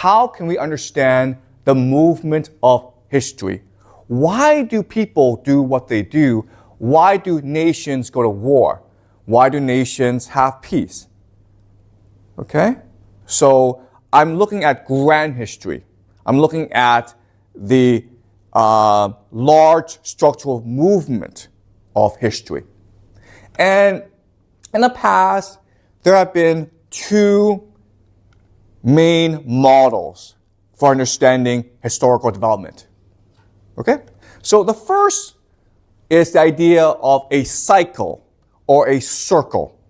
how can we understand the movement of history? Why do people do what they do? Why do nations go to war? Why do nations have peace? Okay? So I'm looking at grand history. I'm looking at the large structural movement of history. And in the past, there have been two main models for understanding historical development. Okay? So the first is the idea of a cycle or a circle.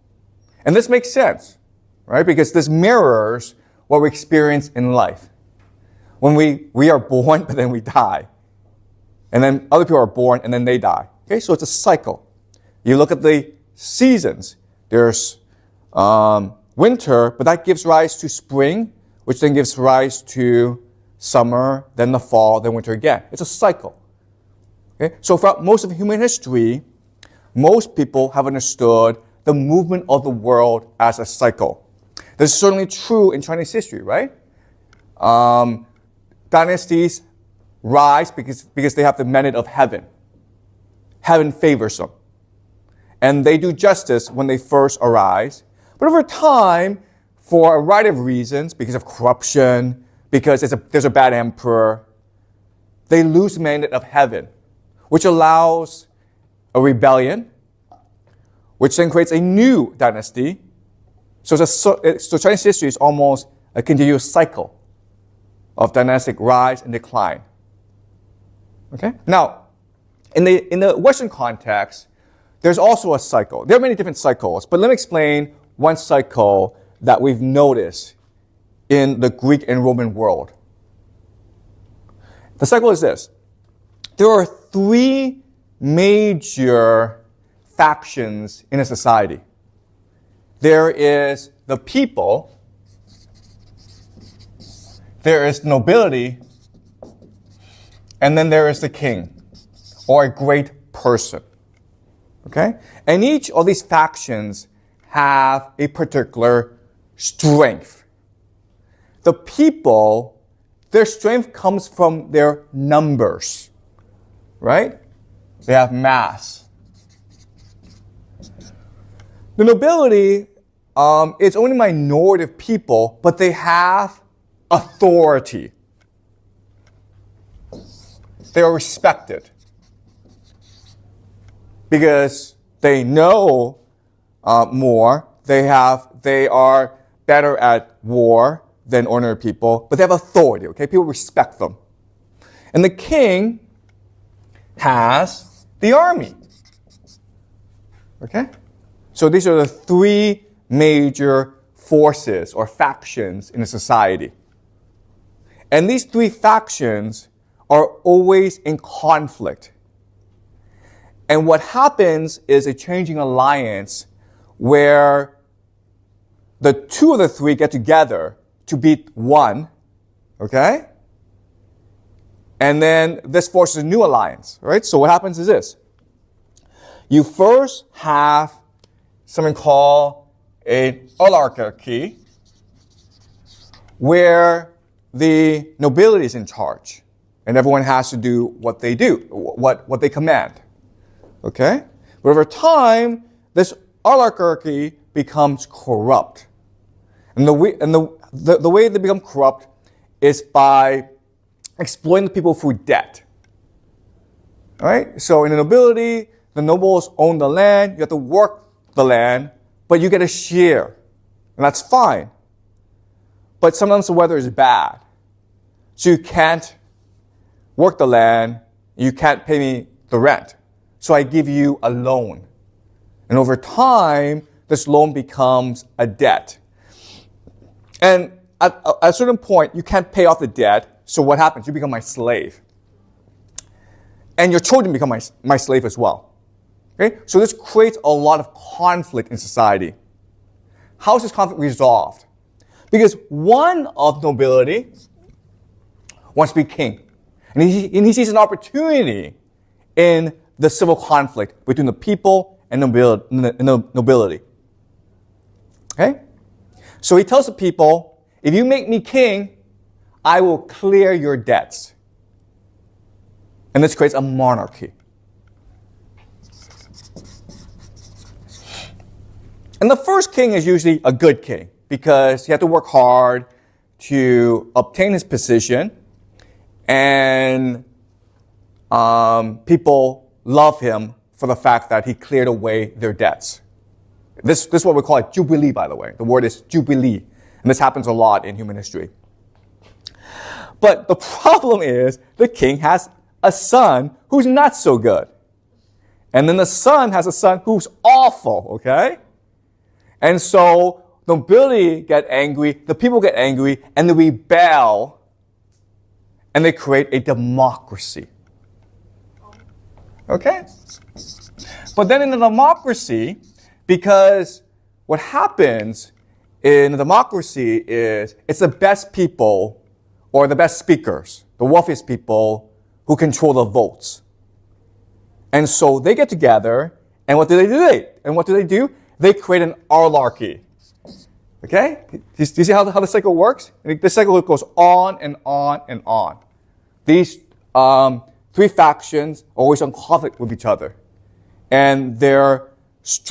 And this makes sense, right? Because this mirrors what we experience in life. When we are born, but then we die. And then other people are born, and then they die. Okay? So it's a cycle. You look at the seasons. There's winter, but that gives rise to spring, which then gives rise to summer, then the fall, then winter again. It's a cycle. Okay? So throughout most of human history, most people have understood the movement of the world as a cycle. This is certainly true in Chinese history, right? Dynasties rise because they have the mandate of heaven. Heaven favors them. And they do justice when they first arise. But over time, for a variety of reasons, because of corruption, because there's a bad emperor, they lose the mandate of heaven, which allows a rebellion, which then creates a new dynasty. So Chinese history is almost a continuous cycle of dynastic rise and decline. Okay? Now, in the Western context, there's also a cycle. There are many different cycles, but let me explain one cycle that we've noticed in the Greek and Roman world. The cycle is this. There are three major factions in a society. There is the people, there is nobility, and then there is the king, or a great person. Okay? And each of these factions have a particular strength. The people, their strength comes from their numbers, right? They have mass. The nobility, it's only a minority of people, but they have authority. They are respected because they know more. They are better at war than ordinary people, but they have authority. Okay, people respect them. And the king has the army. Okay, so these are the three major forces or factions in a society. And these three factions are always in conflict. And what happens is a changing alliance where the two of the three get together to beat one, okay? And then this forces a new alliance, right? So what happens is this. You first have something called an oligarchy, where the nobility is in charge, and everyone has to do what they do, what they command. Okay? But over time, this oligarchy becomes corrupt. And the way they become corrupt is by exploiting the people through debt. All right? So in the nobility, the nobles own the land, you have to work the land, but you get a share. And that's fine. But sometimes the weather is bad. So you can't work the land, you can't pay me the rent. So I give you a loan. And over time, this loan becomes a debt. And at a certain point, you can't pay off the debt. So what happens? You become my slave. And your children become my slave as well. Okay? So this creates a lot of conflict in society. How is this conflict resolved? Because one of nobility wants to be king. And he sees an opportunity in the civil conflict between the people and nobility. Okay? So he tells the people, if you make me king, I will clear your debts. And this creates a monarchy. And the first king is usually a good king because he had to work hard to obtain his position, and people love him for the fact that he cleared away their debts. This is what we call a jubilee, by the way. The word is jubilee. And this happens a lot in human history. But the problem is the king has a son who's not so good. And then the son has a son who's awful, okay? And so the nobility get angry, the people get angry, and they rebel, and they create a democracy. Okay? But then in a democracy, because what happens in a democracy is it's the best people or the best speakers, the wealthiest people who control the votes. And so they get together, and what do they do? They create an oligarchy. Okay? Do you see how the cycle works? The cycle goes on and on and on. These three factions are always in conflict with each other. And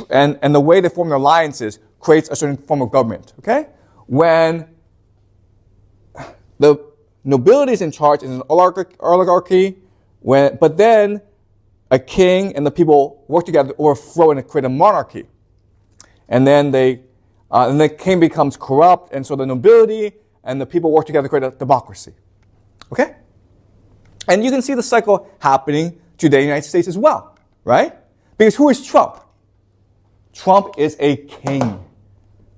and the way they form their alliances creates a certain form of government. Okay? When the nobility is in charge, is an oligarchy, but then a king and the people work together to overthrow and create a monarchy. And then the king becomes corrupt, and so the nobility and the people work together to create a democracy. Okay? And you can see the cycle happening today in the United States as well, right? Because who is Trump? Trump is a king.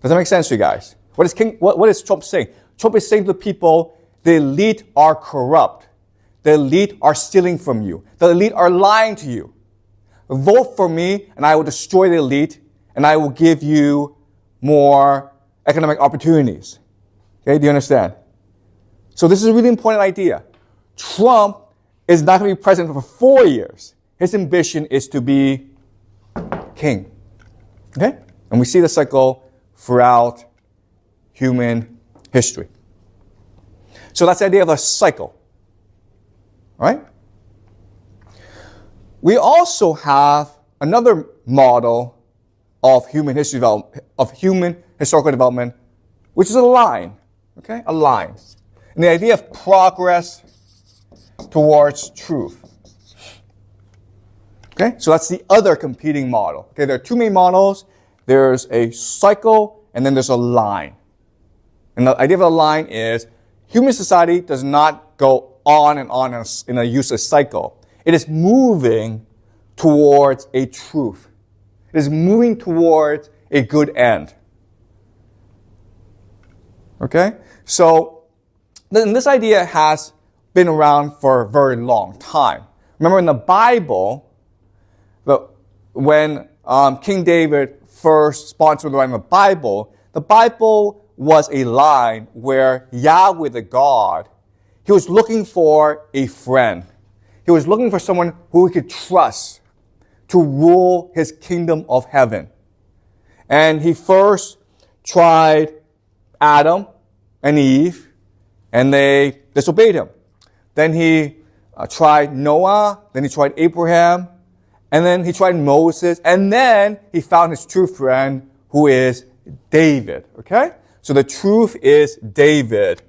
Does that make sense to you guys? What is Trump saying? Trump is saying to the people, the elite are corrupt. The elite are stealing from you. The elite are lying to you. Vote for me, and I will destroy the elite, and I will give you more economic opportunities. Okay, do you understand? So this is a really important idea. Trump is not going to be president for 4 years. His ambition is to be king. Okay? And we see the cycle throughout human history. So that's the idea of a cycle. All right? We also have another model of human history of human historical development, which is a line. Okay? A line. And the idea of progress towards truth. Okay? So that's the other competing model. Okay, there are two main models. There's a cycle, and then there's a line. And the idea of a line is human society does not go on and on in a useless cycle. It is moving towards a truth. It is moving towards a good end. Okay? So, then this idea has been around for a very long time. Remember in the Bible, when King David first sponsored the writing of the Bible was a line where Yahweh the God, he was looking for a friend. He was looking for someone who he could trust to rule his kingdom of heaven. And he first tried Adam and Eve, and they disobeyed him. Then he tried Noah, then he tried Abraham, and then he tried Moses, and then he found his true friend, who is David. Okay? So the truth is David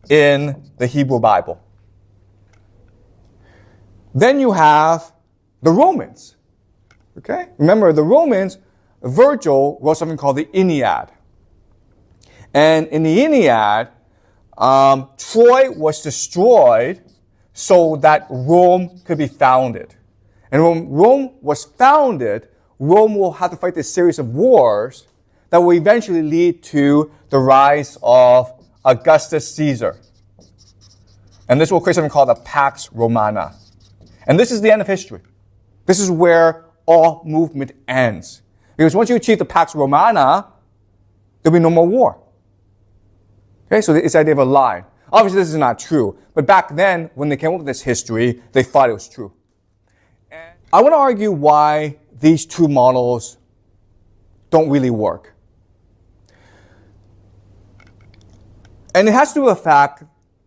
in the Hebrew Bible. Then you have the Romans. Okay? Remember, the Romans, Virgil wrote something called the Aeneid. And in the Aeneid, Troy was destroyed so that Rome could be founded. And when Rome was founded, Rome will have to fight this series of wars that will eventually lead to the rise of Augustus Caesar. And this will create something called the Pax Romana. And this is the end of history. This is where all movement ends. Because once you achieve the Pax Romana, there'll be no more war. Okay, so it's the idea of a line. Obviously, this is not true. But back then, when they came up with this history, they thought it was true. And I want to argue why these two models don't really work. And it has to do with the fact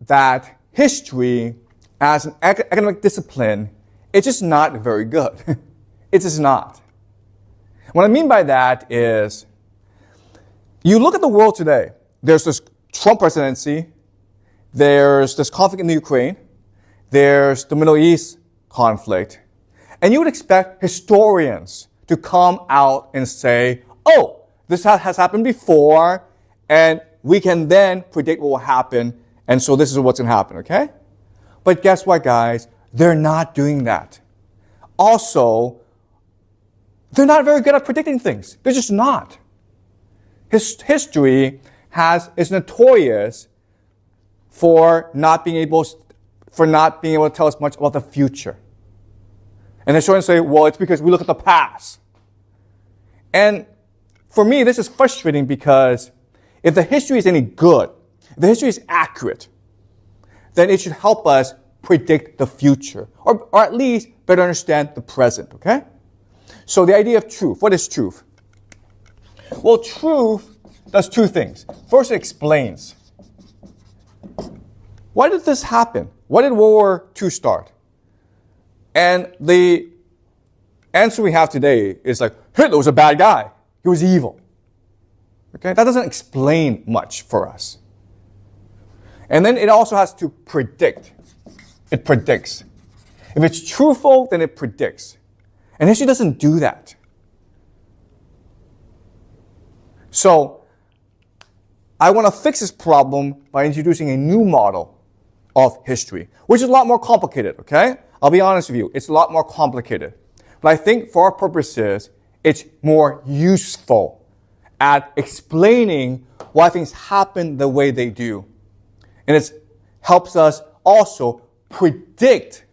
that history as an academic discipline is just not very good. It is not. What I mean by that is, you look at the world today, there's this Trump presidency, there's this conflict in the Ukraine, there's the Middle East conflict, and you would expect historians to come out and say, oh, this has happened before, and we can then predict what will happen, and so this is what's going to happen, okay? But guess what, guys? They're not doing that. Also, they're not very good at predicting things. They're just not. History is notorious for not being able to tell us much about the future. And they're trying to say, well, it's because we look at the past. And for me, this is frustrating because if the history is any good, if the history is accurate, then it should help us predict the future, or at least better understand the present, okay? So the idea of truth, what is truth? Well, truth does two things. First, it explains. Why did this happen? Why did World War II start? And the answer we have today is like, Hitler was a bad guy. He was evil. Okay? That doesn't explain much for us. And then it also has to predict. It predicts. If it's truthful, then it predicts. And history doesn't do that. So, I want to fix this problem by introducing a new model of history, which is a lot more complicated, okay? I'll be honest with you, it's a lot more complicated. But I think for our purposes, it's more useful at explaining why things happen the way they do. And it helps us also predict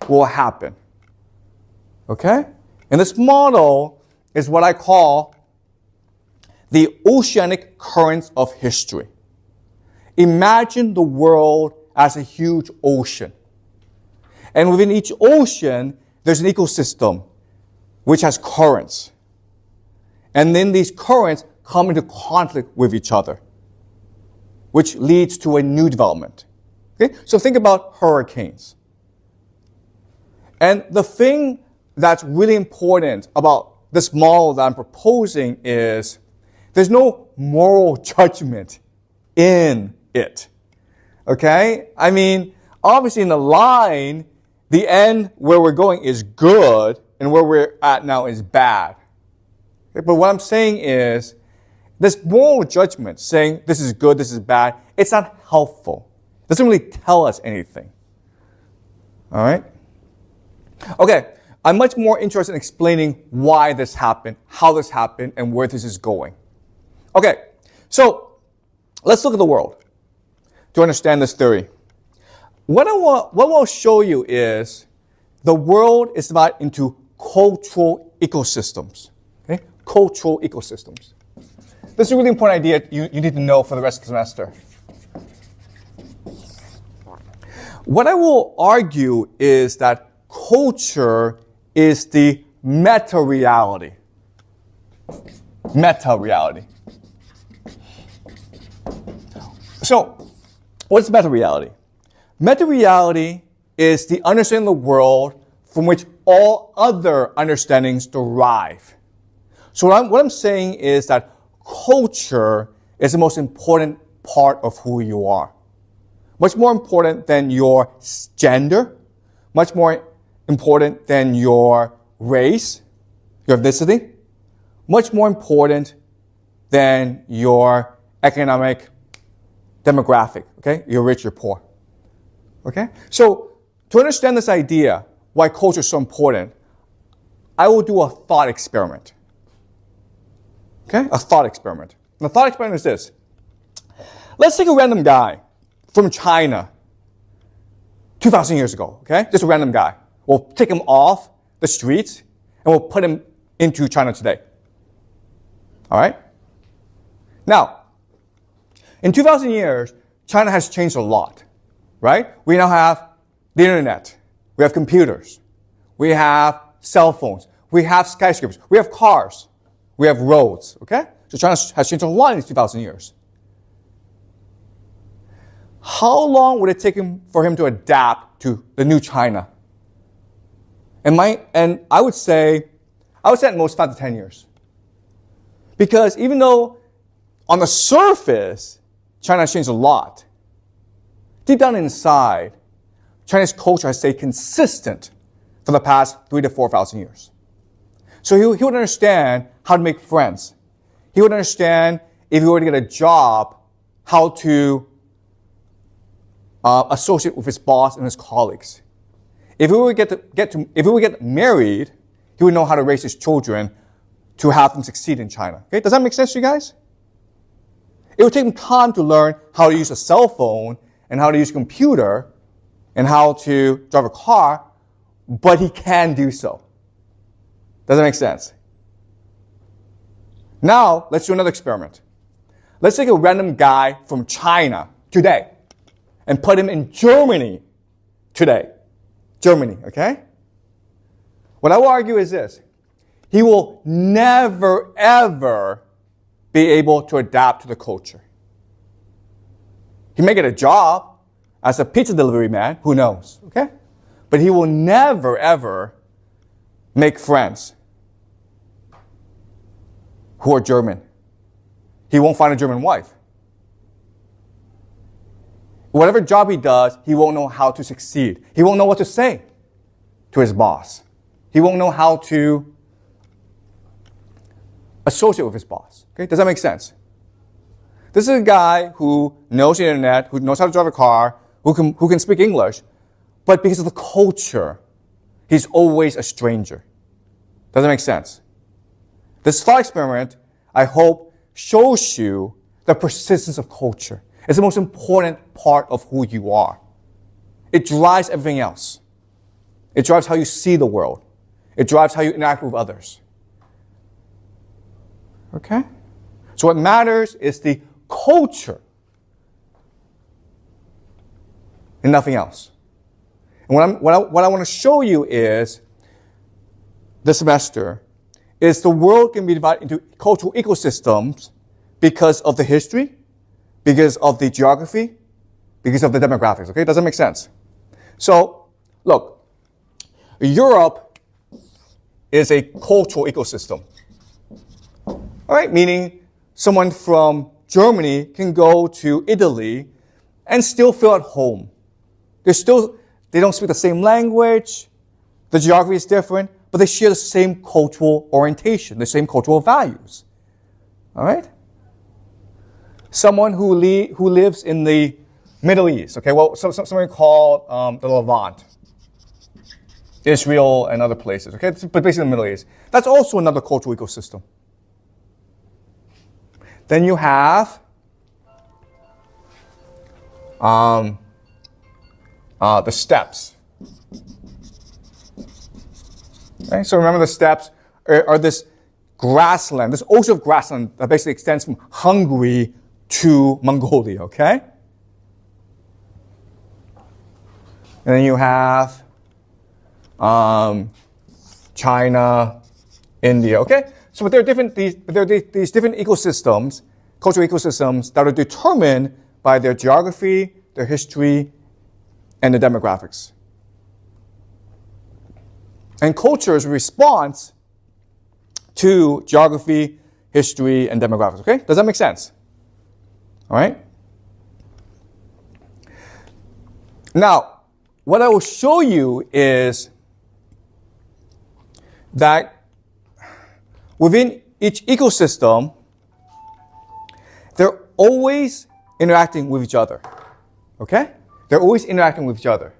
what will happen. Okay? And this model is what I call the oceanic currents of history. Imagine the world as a huge ocean. And within each ocean, there's an ecosystem which has currents. And then these currents come into conflict with each other, which leads to a new development. Okay? So think about hurricanes. And the thing that's really important about this model that I'm proposing is there's no moral judgment in it. Okay? I mean, obviously in the line, the end where we're going is good and where we're at now is bad. Okay? But what I'm saying is this moral judgment saying this is good, this is bad, it's not helpful. It doesn't really tell us anything. All right? Okay, I'm much more interested in explaining why this happened, how this happened, and where this is going. Okay, so let's look at the world to understand this theory. What I'll show you is the world is divided into cultural ecosystems. Okay? Cultural ecosystems. This is a really important idea you need to know for the rest of the semester. What I will argue is that culture is the meta-reality. Meta-reality. So, what's meta-reality? Meta-reality is the understanding of the world from which all other understandings derive. So what I'm saying is that culture is the most important part of who you are. Much more important than your gender, much more important than your race, your ethnicity, much more important than your economic demographic, okay? You're rich, you're poor, okay? So to understand this idea, why culture is so important, I will do a thought experiment, okay? A thought experiment. And the thought experiment is this. Let's take a random guy from China 2,000 years ago, okay? Just a random guy. We'll take him off the streets and we'll put him into China today. All right? Now, in 2,000 years, China has changed a lot, right? We now have the internet. We have computers. We have cell phones. We have skyscrapers. We have cars. We have roads, okay? So China has changed a lot in these 2,000 years. how long would it take for him to adapt to the new China? And I would say at most 5 to 10 years. Because even though on the surface, China has changed a lot, deep down inside, Chinese culture has stayed consistent for the past 3,000 to 4,000 years. So he would understand how to make friends. He would understand if he were to get a job, how to associate with his boss and his colleagues. If he were to get married, he would know how to raise his children to have them succeed in China. Okay, does that make sense to you guys? It would take him time to learn how to use a cell phone and how to use a computer and how to drive a car, but he can do so. Does that make sense? Now, let's do another experiment. Let's take a random guy from China today and put him in Germany today. Germany, okay? What I will argue is this. He will never, ever be able to adapt to the culture. He may get a job as a pizza delivery man, who knows, okay? But he will never, ever make friends who are German. He won't find a German wife. Whatever job he does, he won't know how to succeed. He won't know what to say to his boss. He won't know how to associate with his boss. Okay, does that make sense? This is a guy who knows the internet, who knows how to drive a car, who can speak English, but because of the culture, he's always a stranger. Does that make sense? This thought experiment, I hope, shows you the persistence of culture. It's the most important part of who you are. It drives everything else. It drives how you see the world. It drives how you interact with others. Okay? So what matters is the culture and nothing else. And what I want to show you is, this semester, is the world can be divided into cultural ecosystems because of the history, because of the geography, because of the demographics. Okay, does that make sense? So, look, Europe is a cultural ecosystem. All right, meaning someone from Germany can go to Italy and still feel at home. They don't speak the same language, the geography is different, but they share the same cultural orientation, the same cultural values. All right? Someone who lives in the Middle East, okay, well, something called the Levant, Israel and other places, okay, but basically the Middle East. That's also another cultural ecosystem. Then you have the steppes. Okay, so remember the steppes are this grassland, this ocean of grassland that basically extends from Hungary to Mongolia, okay? And then you have China, India, okay? So there are these different ecosystems, cultural ecosystems, that are determined by their geography, their history, and the demographics. And culture is a response to geography, history, and demographics, okay? Does that make sense? All right? Now, what I will show you is that within each ecosystem, they're always interacting with each other, okay? They're always interacting with each other.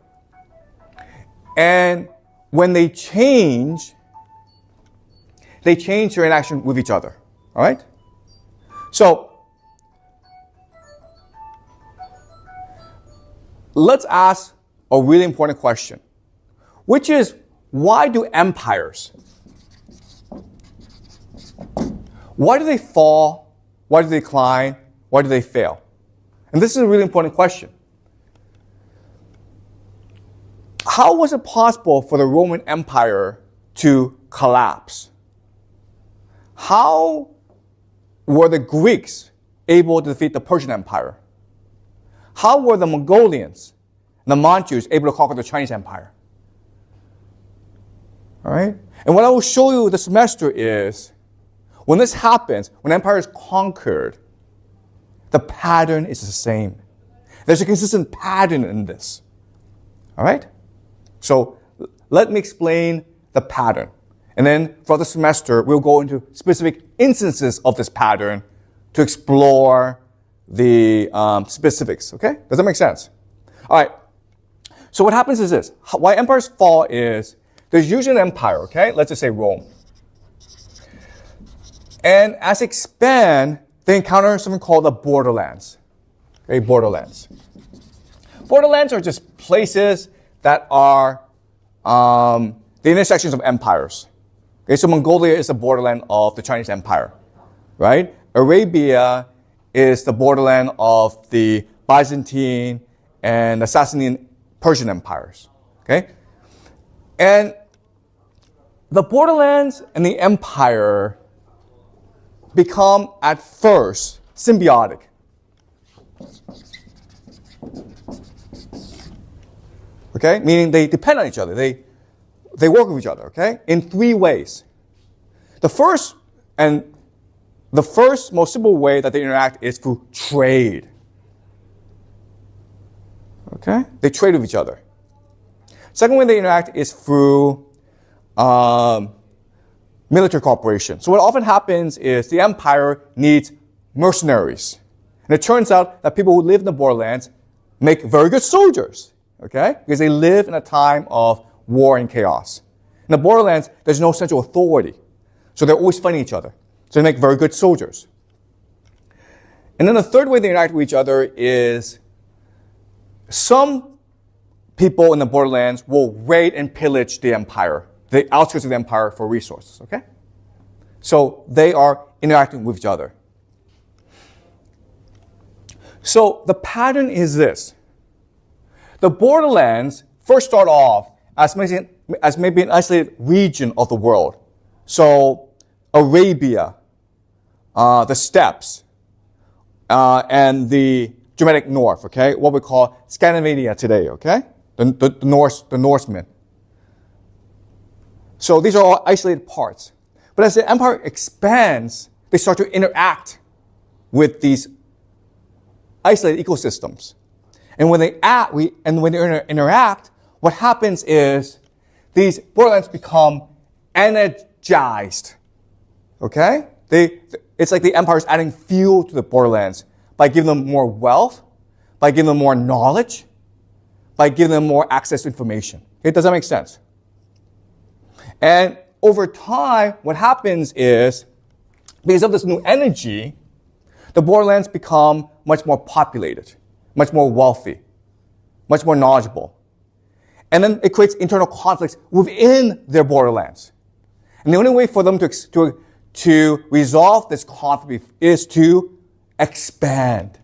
And when they change their interaction with each other, all right? So, let's ask a really important question, which is, why do empires, why do they fall? Why do they decline? Why do they fail? And this is a really important question. How was it possible for the Roman Empire to collapse? How were the Greeks able to defeat the Persian Empire? How were the Mongolians and the Manchus able to conquer the Chinese Empire? All right? And what I will show you this semester is, when this happens, when empire is conquered, the pattern is the same. There's a consistent pattern in this. All right? So let me explain the pattern. And then for the semester, we'll go into specific instances of this pattern to explore the specifics. Okay? Does that make sense? All right. So what happens is this. Why empires fall is, there's usually an empire, okay? Let's just say Rome. And as they expand, they encounter something called the Borderlands. Okay, Borderlands. Borderlands are just places that are the intersections of empires. Okay, so Mongolia is the borderland of the Chinese Empire, right? Arabia is the borderland of the Byzantine and the Sasanian Persian empires, okay? And the borderlands and the empire become, at first, symbiotic. Okay? Meaning they depend on each other. They work with each other, okay? In three ways. The first most simple way that they interact is through trade. Okay? They trade with each other. Second way they interact is through military cooperation. So what often happens is the empire needs mercenaries. And it turns out that people who live in the borderlands make very good soldiers, okay? Because they live in a time of war and chaos. In the borderlands, there's no central authority. So they're always fighting each other. So they make very good soldiers. And then the third way they interact with each other is some people in the borderlands will raid and pillage the empire, the outskirts of the empire, for resources, okay? So they are interacting with each other. So the pattern is this. The borderlands first start off as maybe an isolated region of the world. So Arabia, the steppes, and the Germanic North, okay? What we call Scandinavia today, okay? The Norsemen. So these are all isolated parts. But as the empire expands, they start to interact with these isolated ecosystems. And when they interact, what happens is these borderlands become energized. Okay? It's like the empire is adding fuel to the borderlands by giving them more wealth, by giving them more knowledge, by giving them more access to information. Okay? Does that make sense? And over time, what happens is, because of this new energy, the borderlands become much more populated, much more wealthy, much more knowledgeable. And then it creates internal conflicts within their borderlands. And the only way for them to resolve this conflict is to expand.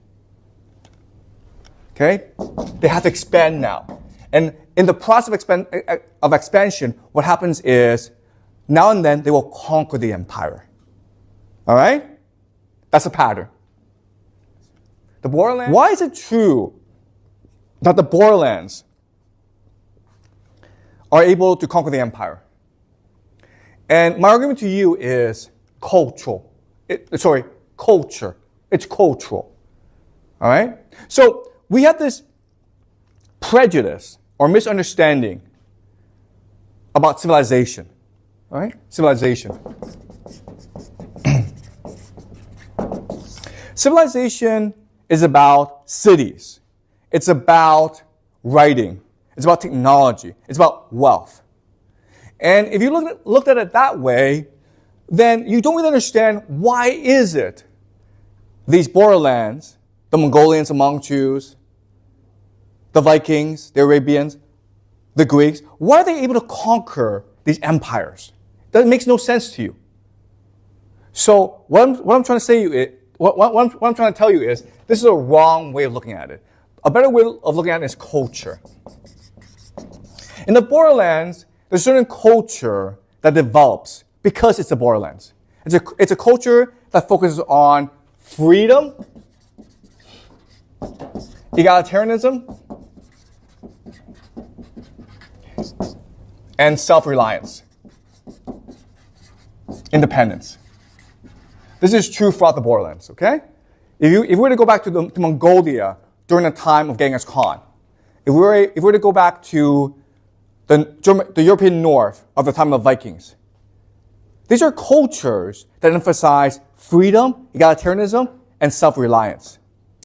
Okay? They have to expand now. And in the process of expansion, what happens is, now and then, they will conquer the empire. All right? That's a pattern. The borderlands. Why is it true that the borderlands are able to conquer the empire? And my argument to you is cultural. Culture. It's cultural. All right? So we have this prejudice or misunderstanding about civilization. All right? Civilization. Civilization is about cities. It's about writing. It's about technology. It's about wealth. And if you looked at it that way, then you don't really understand why is it these borderlands, the Mongolians, the Manchus, the Vikings, the Arabians, the Greeks, why are they able to conquer these empires? That makes no sense to you. So what I'm trying to say what I'm trying to tell you is this is a wrong way of looking at it. A better way of looking at it is culture. In the borderlands, there's a certain culture that develops because it's the borderlands. It's a culture that focuses on freedom Egalitarianism and self-reliance. Independence. This is true throughout the Borderlands, okay? If we were to go back to Mongolia during the time of Genghis Khan, if we were to go back to the European North of the time of the Vikings, these are cultures that emphasize freedom, egalitarianism, and self-reliance.